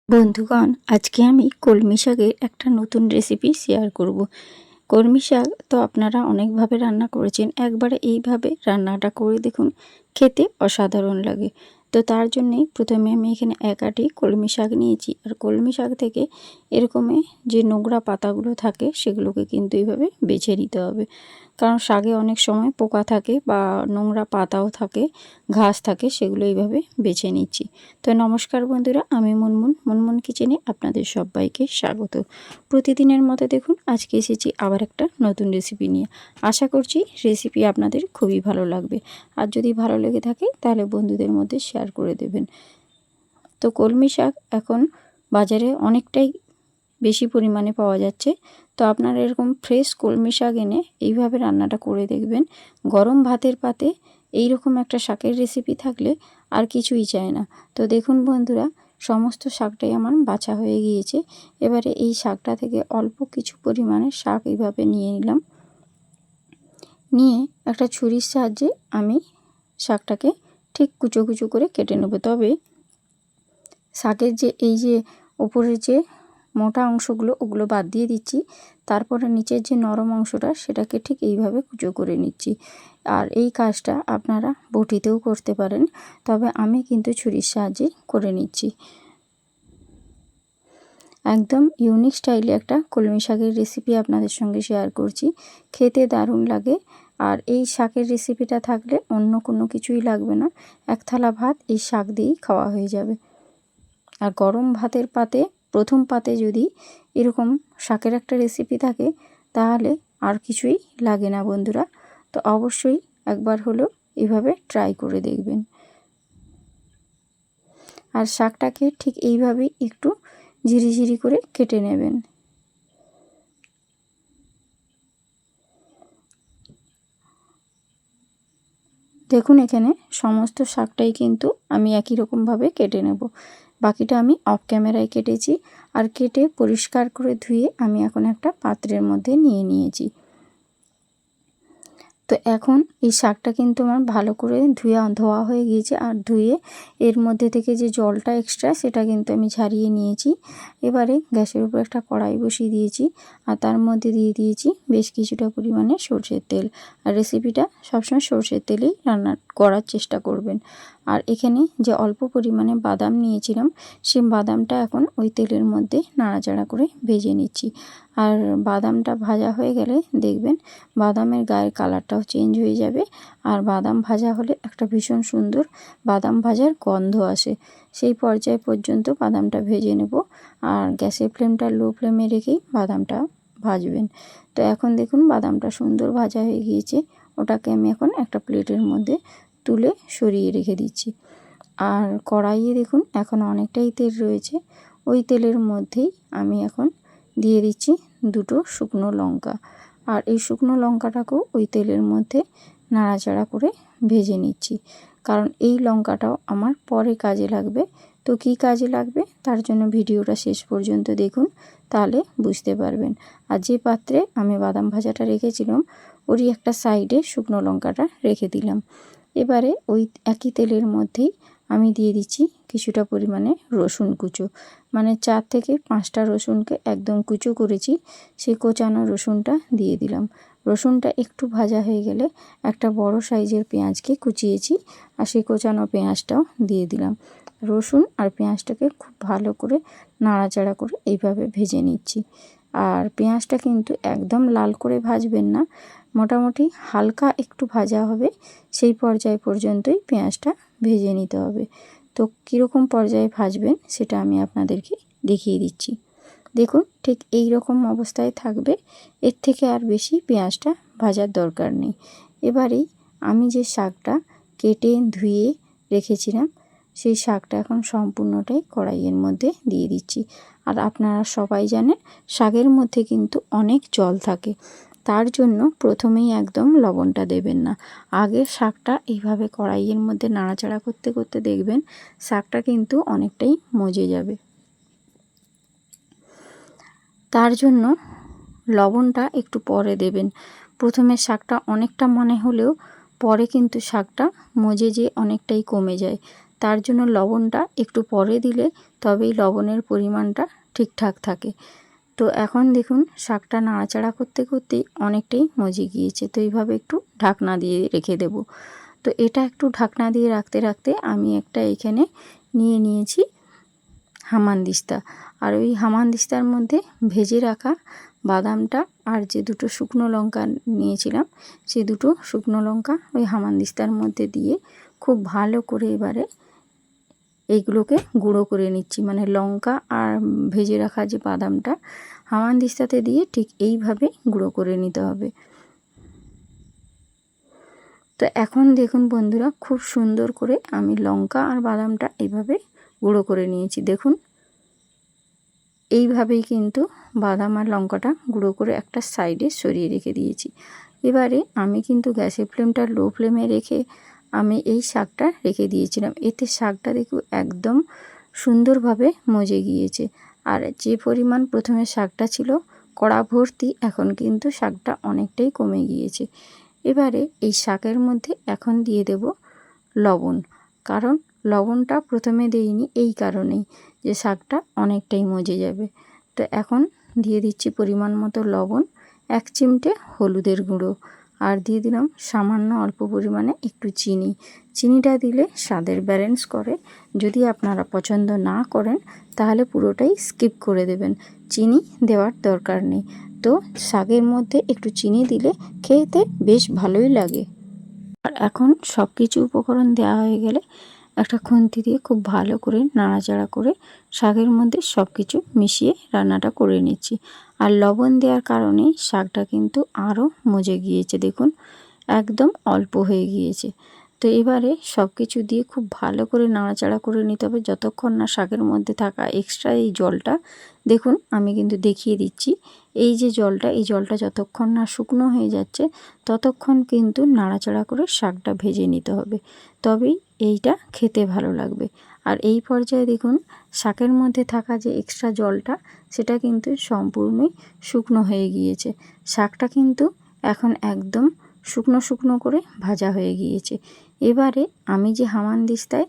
বন্ধুগণ, আজকে আমি কলমি শাকের একটা নতুন রেসিপি শেয়ার করব। কলমি শাক তো আপনারা অনেকভাবে রান্না করেছেন, একবারে এইভাবে রান্নাটা করে দেখুন, খেতে অসাধারণ লাগে। তো তার জন্যেই প্রথমে আমি এখানে এক আঁটি কলমি শাক নিয়েছি। আর কলমি শাক থেকে এরকমই যে নোংরা পাতাগুলো থাকে সেগুলোকে কিন্তু এইভাবে বেছে নিতে হবে, কারণ শাকে অনেক সময় পোকা থাকে বা নোংরা পাতাও থাকে, ঘাস থাকে, সেগুলো এইভাবে বেছে নিচ্ছি। তো নমস্কার বন্ধুরা, আমি মুনমুন কিচেনে আপনাদের সবাইকে স্বাগত। প্রতিদিনের মতো দেখুন আজকে এসেছি আবার একটা নতুন রেসিপি নিয়ে। আশা করছি রেসিপি আপনাদের খুবই ভালো লাগবে, আর যদি ভালো লেগে থাকে তাহলে বন্ধুদের মধ্যে শেয়ার করে দেবেন। তো কলমি শাক এখন বাজারে অনেকটাই বেশি পরিমাণে পাওয়া যাচ্ছে। তো আপনারা এরকম ফ্রেশ কলমি শাক এনে এইভাবে রান্নাটা করে দেখবেন। গরম ভাতের পাতে এইরকম একটা শাকের রেসিপি থাকলে আর কিছুই চায় না। তো দেখুন বন্ধুরা, সমস্ত শাকটাই আমার বাছা হয়ে গিয়েছে। এবারে এই শাকটা থেকে অল্প কিছু পরিমাণে শাক এইভাবে নিয়ে নিলাম। নিয়ে একটা ছুরির সাহায্যে আমি শাকটাকে ঠিক কুচো কুচো করে কেটে নেব। তবে শাকের যে এই যে ওপরের যে মোটা অংশগুলো ওগুলো বাদ দিয়ে দিচ্ছি, তারপরে নিচের যে নরম অংশটা সেটাকে ঠিক এইভাবে কুচো করে নিচ্ছি। আর এই কাজটা আপনারা বটিতেও করতে পারেন, তবে আমি কিন্তু ছুরির সাহায্যে করে নিচ্ছি। একদম ইউনিক স্টাইলে একটা কলমি শাকের রেসিপি আপনাদের সঙ্গে শেয়ার করছি, খেতে দারুণ লাগে। আর এই শাকের রেসিপিটা থাকলে অন্য কোনো কিছুই লাগবে না, এক থালা ভাত এই শাক দিয়েই খাওয়া হয়ে যাবে। আর গরম ভাতের পাতে প্রথম পাতে যদি এরকম শাকের একটা রেসিপি থাকে তাহলে আর কিছুই লাগে না বন্ধুরা। তো অবশ্যই একবার হলেও এভাবে ট্রাই করে দেখবেন। আর শাকটাকে ঠিক এইভাবেই একটু ঝিরিঝিরি করে কেটে নেবেন। দেখুন এখানে সমস্ত শাকটাই কিন্তু আমি একই রকমভাবে কেটে নেব। বাকিটা আমি অফ ক্যামেরায় কেটেছি। আর কেটে পরিষ্কার করে ধুয়ে আমি এখন একটা পাত্রের মধ্যে নিয়ে নিয়েছি। তো এখন এই শাকটা কিন্তু আমার ভালো করে ধোয়া হয়ে গিয়েছে। আর ধুয়ে এর মধ্যে থেকে যে জলটা এক্সট্রা সেটা কিন্তু আমি ঝারিয়ে নিয়েছি। এবারে গ্যাসের উপর একটা কড়াই বসিয়ে দিয়েছি, আর তার মধ্যে দিয়ে দিয়েছি বেশ কিছুটা পরিমাণে সরষের তেল। আর রেসিপিটা সবসময় সরষের তেলেই রান্না করার চেষ্টা করবেন। আর এখানে যে অল্প পরিমাণে বাদাম নিয়েছিলাম, সেই বাদামটা এখন ওই তেলের মধ্যে নাড়াচাড়া করে ভেজে নিচ্ছি। আর বাদামটা ভাজা হয়ে গেলে দেখবেন বাদামের গায়ের কালারটাও চেঞ্জ হয়ে যাবে। আর বাদাম ভাজা হলে একটা ভীষণ সুন্দর বাদাম ভাজার গন্ধ আসে। সেই পর্যায় পর্যন্ত বাদামটা ভেজে নেব। আর গ্যাসের ফ্লেমটা লো ফ্লেমে রেখেই বাদামটা ভাজবেন। তো এখন দেখুন বাদামটা সুন্দর ভাজা হয়ে গিয়েছে। ওটাকে আমি এখন একটা প্লেটের মধ্যে তুলে সরিয়ে রেখে দিচ্ছি। আর কড়াইয়ে দেখুন এখন অনেকটাই তেল রয়েছে। ওই তেলের মধ্যেই আমি এখন দিয়ে দিচ্ছি দুটো শুকনো লঙ্কা। আর এই শুকনো লঙ্কাটাকেও ওই তেলের মধ্যে নাড়াচাড়া করে ভেজে নিচ্ছি, কারণ এই লঙ্কাটাও আমার পরে কাজে লাগবে। তো কী কাজে লাগবে তার জন্য ভিডিওটা শেষ পর্যন্ত দেখুন, তাহলে বুঝতে পারবেন। আর যে পাত্রে আমি বাদাম ভাজাটা রেখেছিলাম ওরই একটা সাইডে শুকনো লঙ্কাটা রেখে দিলাম। এবারে ওই একই তেলের মধ্যেই আমি দিয়ে দিচ্ছি কিছুটা পরিমাণে রসুন কুচো, মানে 4 থেকে 5টা রসুনকে একদম কুচো করেছি, সেই কোচানো রসুনটা দিয়ে দিলাম। রসুনটা একটু ভাজা হয়ে গেলে একটা বড় সাইজের পেঁয়াজকে কুচিয়েছি, আর সেই কোচানো পেঁয়াজটাও দিয়ে দিলাম। রসুন আর পেঁয়াজটাকে খুব ভালো করে নাড়াচাড়া করে এইভাবে ভেজে নিচ্ছি। আর পেঁয়াজটা কিন্তু একদম লাল করে ভাজবেন না, মোটামুটি হালকা একটু ভাজা হবে, সেই পর্যায় পর্যন্তই পেঁয়াজটা ভেজে নিতে হবে। তো কীরকম পর্যায়ে ভাজবেন সেটা আমি আপনাদেরকে দেখিয়ে দিচ্ছি। দেখুন ঠিক এই রকম অবস্থায় থাকবে, এর থেকে আর বেশি পেঁয়াজটা ভাজার দরকার নেই। এবারেই আমি যে শাকটা কেটে ধুয়ে রেখেছিলাম সেই শাকটা এখন সম্পূর্ণটাই কড়াইয়ের মধ্যে দিয়ে দিচ্ছি। আর আপনারা সবাই জানেন শাকের মধ্যে কিন্তু অনেক জল থাকে, তার জন্য প্রথমেই একদম লবণটা দেবেন না। আগে শাকটা এইভাবে কড়াইয়ের মধ্যে নাড়াচাড়া করতে করতে দেখবেন শাকটা কিন্তু অনেকটাই মজে যাবে। তার জন্য লবণটা একটু পরে দেবেন। প্রথমে শাকটা অনেকটা মনে হলেও পরে কিন্তু শাকটা মজে যেয়ে অনেকটাই কমে যায়। তার জন্য লবণটা একটু পরে দিলে তবেই লবণের পরিমাণটা ঠিকঠাক থাকে। তো এখন দেখুন শাকটা নাড়াচাড়া করতে করতেই অনেকটাই মজে গিয়েছে। তো এইভাবে একটু ঢাকনা দিয়ে রেখে দেব। তো এটা একটু ঢাকনা দিয়ে রাখতে রাখতে আমি একটা এখানে নিয়ে নিয়েছি হামানদিস্তা। আর ওই হামানদিস্তার মধ্যে ভেজে রাখা বাদামটা আর যে দুটো শুকনো লঙ্কা নিয়েছিলাম সেই দুটো শুকনো লঙ্কা ওই হামানদিস্তার মধ্যে দিয়ে খুব ভালো করে এবারে এইগুলোকে গুঁড়ো করে নিচ্ছি। মানে লঙ্কা আর ভেজে রাখা যে বাদামটা হামানদিস্তাতে দিয়ে ঠিক এইভাবে গুঁড়ো করে নিতে হবে। তো এখন দেখুন বন্ধুরা, খুব সুন্দর করে আমি লঙ্কা আর বাদামটা এইভাবে গুঁড়ো করে নিয়েছি। দেখুন এইভাবেই কিন্তু বাদাম আর লঙ্কাটা গুঁড়ো করে একটা সাইডে সরিয়ে রেখে দিয়েছি। এবারে আমি কিন্তু গ্যাসের ফ্লেমটা লো ফ্লেমে রেখে আমি এই শাকটা রেখে দিয়েছিলাম। এতে শাকটা দেখুন একদম সুন্দরভাবে মজে গিয়েছে। আর যে পরিমাণ প্রথমে শাকটা ছিল কড়া ভর্তি, এখন কিন্তু শাকটা অনেকটাই কমে গিয়েছে। এবারে এই শাকের মধ্যে এখন দিয়ে দেব লবণ। কারণ লবণটা প্রথমে দেইনি এই কারণেই যে শাকটা অনেকটাই মজে যাবে। তো এখন দিয়ে দিচ্ছি পরিমাণ মতো লবণ, 1 চিমটে হলুদের গুঁড়ো, আর দিয়ে দিলাম সামান্য অল্প পরিমাণে একটু চিনি। চিনিটা দিলে স্বাদের ব্যালেন্স করে। যদি আপনারা পছন্দ না করেন তাহলে পুরোটাই স্কিপ করে দেবেন, চিনি দেওয়ার দরকার নেই। তো শাকের মধ্যে একটু চিনি দিলে খেতে বেশ ভালোই লাগে। আর এখন সব কিছু উপকরণ দেওয়া হয়ে গেলে একটা খুন্তি দিয়ে খুব ভালো করে নাড়াচাড়া করে শাকের মধ্যে সব কিছু মিশিয়ে রান্নাটা করে নিচ্ছি। আর লবণ দেওয়ার কারণে শাকটা কিন্তু আরও মজে গিয়েছে। দেখুন একদম অল্প হয়ে গিয়েছে। তো এবারে সব কিছু দিয়ে খুব ভালো করে নাড়াচাড়া করে নিতে হবে যতক্ষণ না শাকের মধ্যে থাকা এক্সট্রা এই জলটা, দেখুন আমি কিন্তু দেখিয়ে দিচ্ছি, এই যে জলটা, এই জলটা যতক্ষণ না শুকনো হয়ে যাচ্ছে ততক্ষণ কিন্তু নাড়াচাড়া করে শাকটা ভেজে নিতে হবে, তবেই এইটা খেতে ভালো লাগবে। আর এই পর্যায়ে দেখুন শাকের মধ্যে থাকা যে এক্সট্রা জলটা সেটা কিন্তু সম্পূর্ণই শুকনো হয়ে গিয়েছে। শাকটা কিন্তু এখন একদম শুকনো শুকনো করে ভাজা হয়ে গিয়েছে। এবারে আমি যে হামানদিস্তায়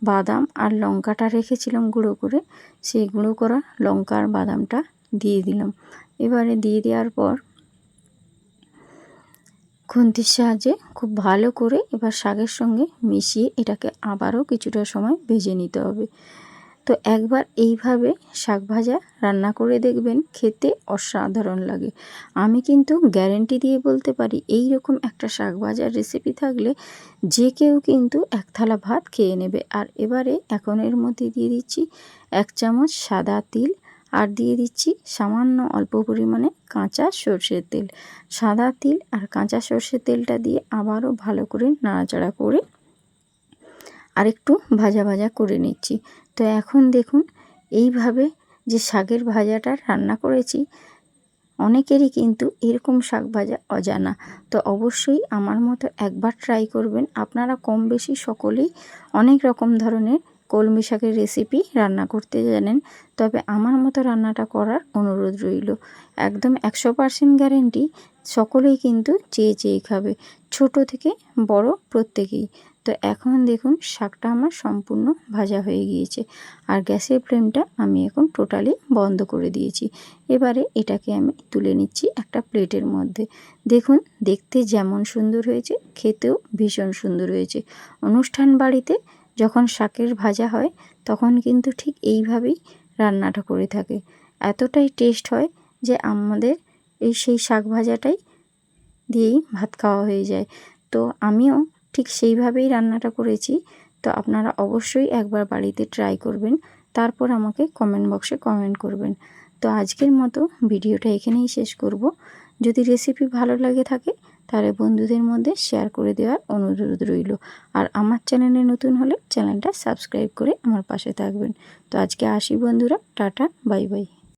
বাদাম আর লঙ্কাটা রেখেছিলাম গুঁড়ো করে, সেই গুঁড়ো করা লঙ্কা আর বাদামটা দিয়ে দিলাম। এবারে দিয়ে দেওয়ার পর খুন্তির সাহায্যে খুব ভালো করে এবার শাকের সঙ্গে মিশিয়ে এটাকে আবারও কিছুটা সময় ভেজে নিতে হবে। তো একবার এইভাবে শাক ভাজা রান্না করে দেখবেন, খেতে অসাধারণ লাগে। আমি কিন্তু গ্যারেন্টি দিয়ে বলতে পারি এই রকম একটা শাক ভাজার রেসিপি থাকলে যে কেউ কিন্তু এক থালা ভাত খেয়ে নেবে। আর এবারে এখন এর মধ্যে দিয়ে দিচ্ছি 1 চামচ সাদা তিল, আর দিয়ে দিচ্ছি সামান্য অল্প পরিমাণে কাঁচা সর্ষের তেল। সাদা তিল আর কাঁচা সর্ষের তেলটা দিয়ে আবারও ভালো করে নাড়াচাড়া করে আরেকটু ভাজা ভাজা করে নিচ্ছি। তো এখন দেখুন এইভাবে যে শাকের ভাজাটা রান্না করেছি, অনেকেরই কিন্তু এরকম শাক ভাজা অজানা। তো অবশ্যই আমার মতো একবার ট্রাই করবেন। আপনারা কম বেশি সকলেই অনেক রকম ধরনের কলমি শাকের রেসিপি রান্না করতে জানেন, তবে আমার মতো রান্নাটা করার অনুরোধ রইল। একদম 100% গ্যারেন্টি সকলেই কিন্তু চেয়ে চেয়ে খাবে, ছোট থেকে বড় প্রত্যেকেই। তো এখন দেখুন শাকটা আমার সম্পূর্ণ ভাজা হয়ে গিয়েছে আর গ্যাসের ফ্লেমটা আমি এখন টোটালি বন্ধ করে দিয়েছি। এবারে এটাকে আমি তুলে নিচ্ছি একটা প্লেটের মধ্যে। দেখুন দেখতে যেমন সুন্দর হয়েছে খেতেও ভীষণ সুন্দর হয়েছে। অনুষ্ঠান বাড়িতে যখন শাকের ভাজা হয় তখন কিন্তু ঠিক এইভাবেই রান্নাটা করে থাকে। এতটাই টেস্ট হয় যে আমাদের সেই শাক ভাজাটাই দিয়েই ভাত খাওয়া হয়ে যায়। তো আমিও ঠিক সেইভাবেই রান্নাটা করেছি। তো আপনারা অবশ্যই একবার বাড়িতে ট্রাই করবেন, তারপর আমাকে কমেন্ট বক্সে কমেন্ট করবেন। তো আজকের মতো ভিডিওটা এখানেই শেষ করব। যদি রেসিপি ভালো লাগে থাকে তাহলে বন্ধুদের মধ্যে শেয়ার করে দেওয়ার অনুরোধ রইল। আর আমার চ্যানেলে নতুন হলে চ্যানেলটা সাবস্ক্রাইব করে আমার পাশে থাকবেন। তো আজকে আসি বন্ধুরা, টাটা বাই বাই।